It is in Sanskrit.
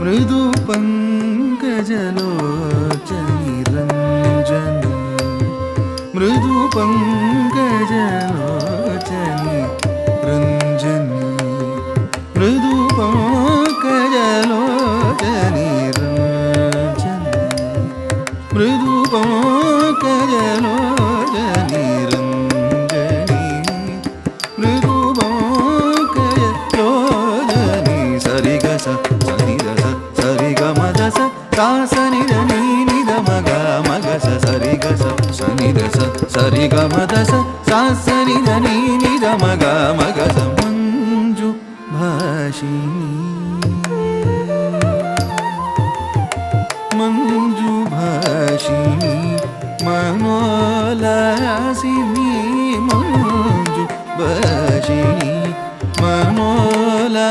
मृदु पंकजलोचनी रंजनी मृदु पंकजलोचनी रंजनी मृदु पंकजलोचनी रंजनी मृदु पंकजलोचनी रंजनी मृदु पंकजलोचनी सरि ग स सरि ग स सरि ग म द स ता स नि द नि नि द म ग स सरि ग स सनि द स सरि ग म द स सा स नि द नि नि द म ग स मंजु भाषिणी मंजु भाषिणी मनोलासिनी मंजु भाषिणी मनोलासिनी